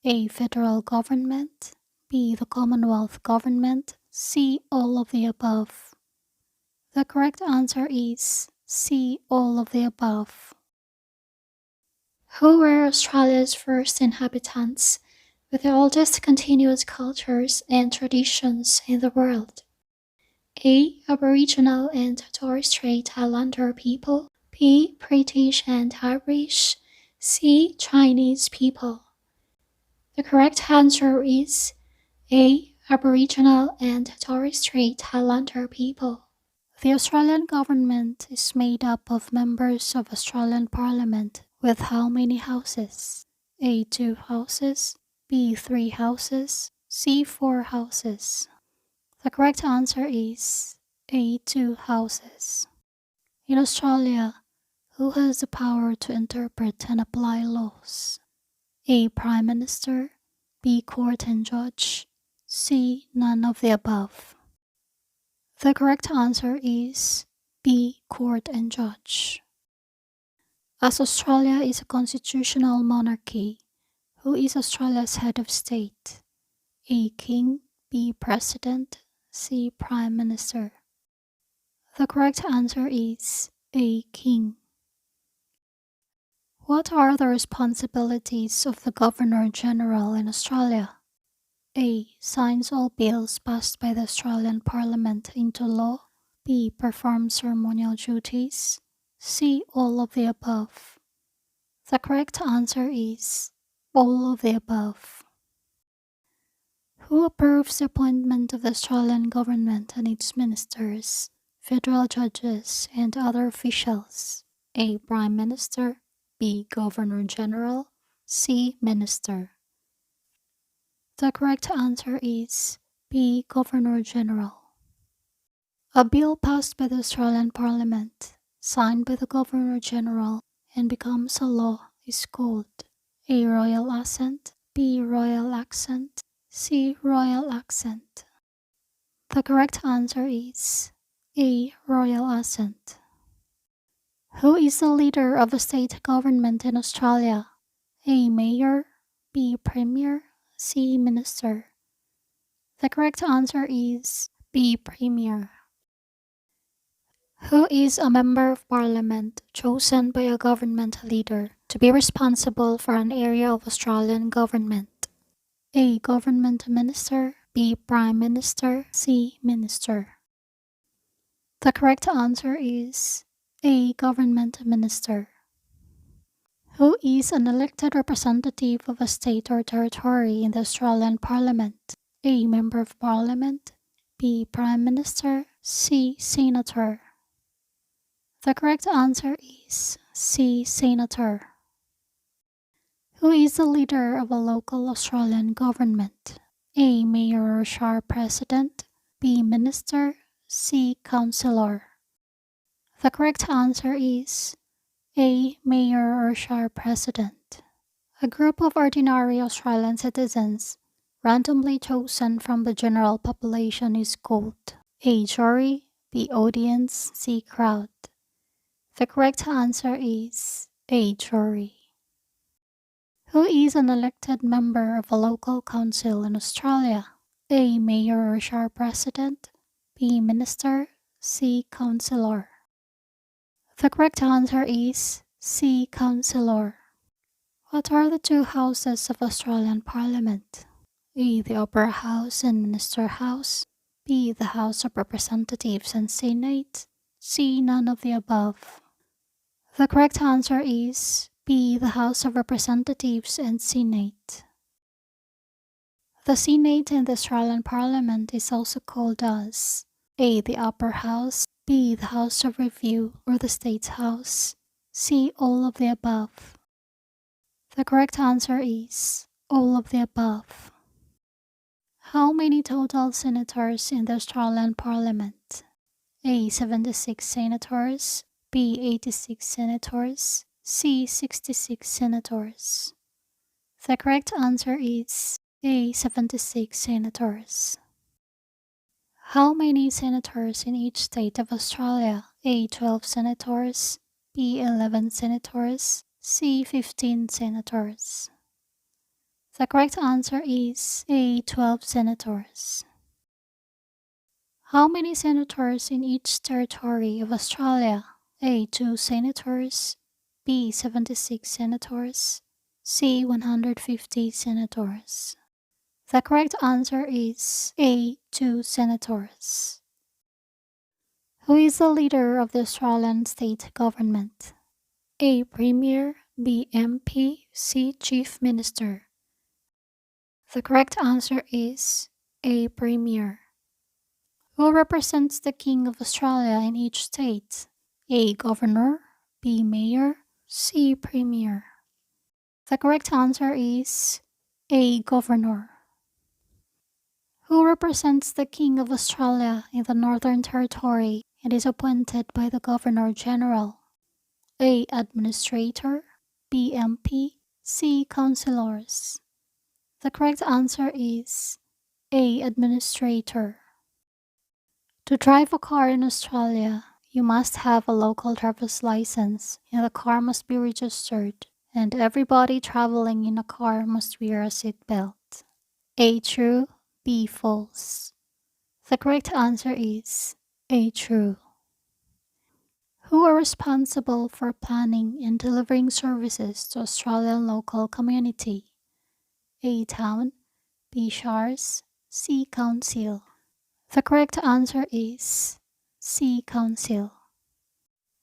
S1: A. Federal Government, B. The Commonwealth Government, C. All of the above. The correct answer is C. All of the above. Who were Australia's first inhabitants with the oldest continuous cultures and traditions in the world? A. Aboriginal and Torres Strait Islander people, B. British and Irish, C. Chinese people. The correct answer is A. Aboriginal and Torres Strait Islander people. The Australian government is made up of members of Australian Parliament with how many houses? A. 2 houses, B. 3 houses, C. 4 houses. The correct answer is A. 2 houses. In Australia, who has the power to interpret and apply laws? A. Prime Minister, B. Court and Judge, C. None of the above. The correct answer is B. Court and Judge. As Australia is a constitutional monarchy, who is Australia's head of state? A. King, B. President, C. Prime Minister. The correct answer is A. King. What are the responsibilities of the Governor General in Australia? A. Signs all bills passed by the Australian Parliament into law. B. Performs ceremonial duties. C. All of the above. The correct answer is all of the above. Who approves the appointment of the Australian government and its ministers, federal judges, and other officials? A. Prime Minister, B. Governor General, C. Minister. The correct answer is B. Governor General. A bill passed by the Australian Parliament, signed by the Governor General, and becomes a law is called A. Royal Assent, B. Royal Accent, C. Royal Accent. The correct answer is A. Royal Assent. Who is the leader of the state government in Australia? A. Mayor, B. Premier, C. Minister. The correct answer is B. Premier. Who is a member of parliament chosen by a government leader to be responsible for an area of Australian government? A. Government Minister, B. Prime Minister, C. Minister. The correct answer is A. Government Minister. Who is an elected representative of a state or territory in the Australian Parliament? A. Member of Parliament, B. Prime Minister, C. Senator. The correct answer is C. Senator. Who is the leader of a local Australian government? A. Mayor or Shire President, B. Minister, C. Councillor. The correct answer is A. Mayor or Shire President. A group of ordinary Australian citizens randomly chosen from the general population is called A. Jury, B. Audience, C. Crowd. The correct answer is A. Jury. Who is an elected member of a local council in Australia? A. Mayor or Shire President, B. Minister, C. Councillor. The correct answer is C. Councillor. What are the two houses of Australian Parliament? A. The Upper House and Minister House. B. The House of Representatives and Senate. C. None of the above. The correct answer is B. The House of Representatives and Senate. The Senate in the Australian Parliament is also called as A. The Upper House. B. The House of Review or the State House. C. All of the above. The correct answer is all of the above. How many total senators in the Australian Parliament? A. 76 senators. B. 86 senators. C. 66 senators. The correct answer is A. 76 senators. How many senators in each state of Australia? A. 12 senators. B. 11 senators. C. 15 senators. The correct answer is A. 12 senators. How many senators in each territory of Australia? A. 2 senators. B. 76 senators. C. 150 senators. The correct answer is A. 2 senators. Who is the leader of the Australian state government? A. Premier. B. MP. C. Chief Minister. The correct answer is A. Premier. Who represents the King of Australia in each state? A. Governor. B. Mayor. C. Premier. The correct answer is A. Governor. Who represents the King of Australia in the Northern Territory and is appointed by the Governor General? A. Administrator. B. MP. C. Councillors. The correct answer is A. Administrator. To drive a car in Australia, you must have a local driver's license and the car must be registered, and everybody traveling in a car must wear a seat belt. A. True. B. False. The correct answer is A. True. Who are responsible for planning and delivering services to Australian local community? A. Town. B. Shires. C. Council. The correct answer is C. Council.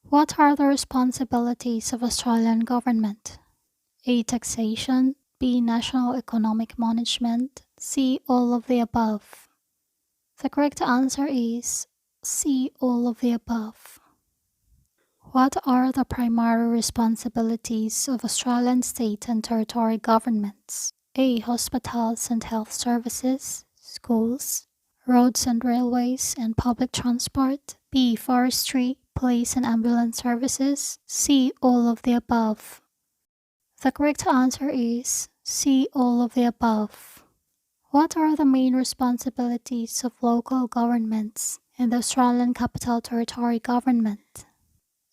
S1: What are the responsibilities of Australian government? A. Taxation. B. National economic management. C. All of the above. The correct answer is C. All of the above. What are the primary responsibilities of Australian state and territory governments? A. Hospitals and health services, schools, roads and railways and public transport. B. Forestry, police and ambulance services. C. All of the above. The correct answer is C. All of the above. What are the main responsibilities of local governments in the Australian Capital Territory government?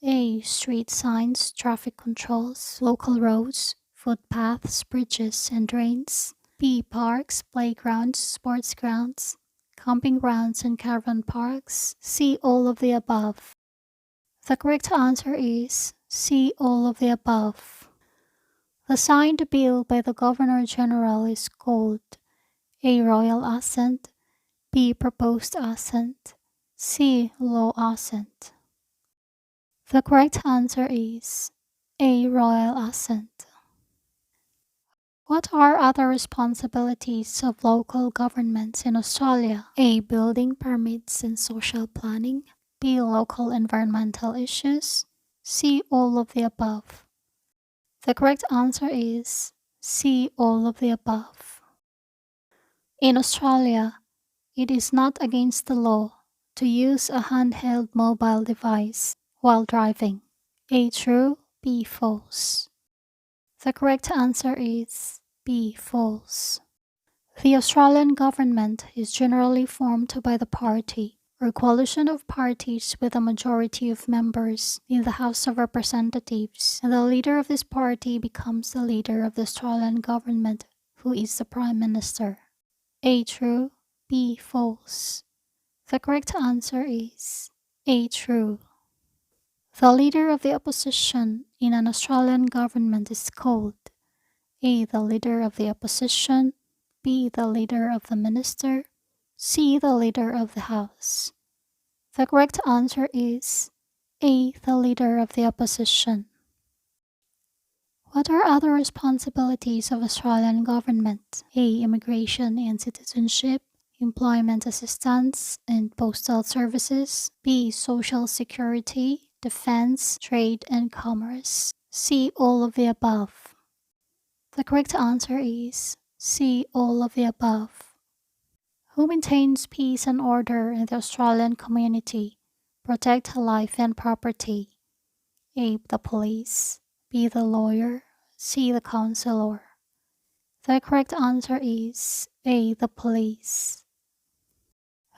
S1: A. Street signs, traffic controls, local roads, footpaths, bridges, and drains. B. Parks, playgrounds, sports grounds, camping grounds, and caravan parks. C. All of the above. The correct answer is C. All of the above. The signed bill by the Governor General is called A. Royal Assent. B. Proposed Assent. C. Law Assent. The correct answer is A. Royal Assent. What are other responsibilities of local governments in Australia? A. Building permits and social planning. B. Local environmental issues. C. All of the above. The correct answer is C. All of the above. In Australia, it is not against the law to use a handheld mobile device while driving. A. True. B. False. The correct answer is B. False. The Australian government is generally formed by the party or coalition of parties with a majority of members in the House of Representatives, and the leader of this party becomes the leader of the Australian government, who is the Prime Minister. A. True. B. False. The correct answer is A. True. The leader of the opposition in an Australian government is called A. The leader of the opposition, B. The leader of the minister, C. The leader of the House. The correct answer is A. The leader of the opposition. What are other responsibilities of Australian government? A. Immigration and citizenship, employment assistance and postal services. B. Social security, defense, trade and commerce. C. All of the above. The correct answer is C. All of the above. Who maintains peace and order in the Australian community? Protect life and property. A. The police. B. The lawyer. C. The counselor. The correct answer is A. The police.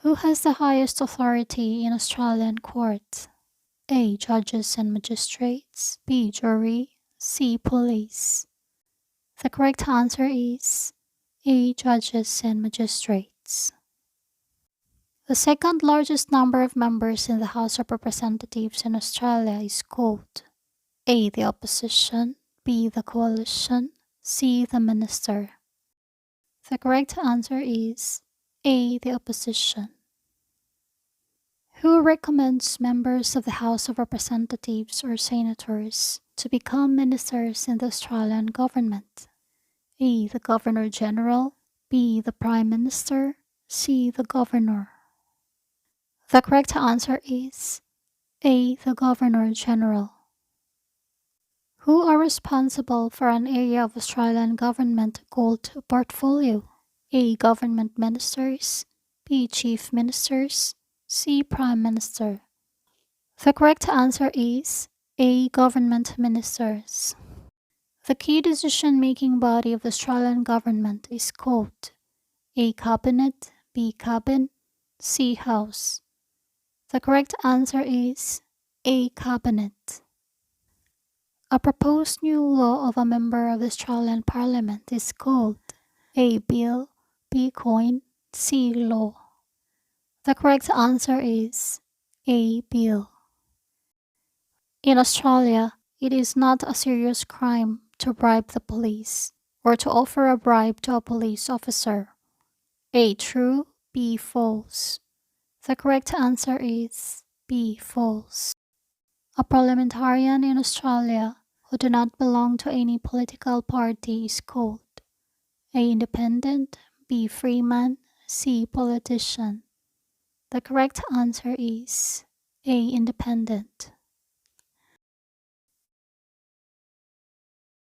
S1: Who has the highest authority in Australian courts? A. Judges and magistrates. B. Jury. C. Police. The correct answer is A. Judges and magistrates. The second largest number of members in the House of Representatives in Australia is called A. The opposition, B. The coalition, C. The minister. The correct answer is A. The opposition. Who recommends members of the House of Representatives or senators to become ministers in the Australian government? A. The Governor General, B. The Prime Minister, C. The Governor. The correct answer is A. The Governor General. Who are responsible for an area of Australian government called portfolio? A. Government ministers, B. Chief ministers, C. Prime Minister. The correct answer is A. Government ministers. The key decision-making body of the Australian government is called A. Cabinet, B. Cabin, C. House. The correct answer is A. Cabinet. A proposed new law of a member of the Australian Parliament is called A. Bill, B. Coin, C. Law. The correct answer is A. Bill. In Australia, it is not a serious crime to bribe the police or to offer a bribe to a police officer. A. True, B. False. The correct answer is B. False. A parliamentarian in Australia who do not belong to any political party is called A. Independent, B. Freeman, C. Politician. The correct answer is A. Independent.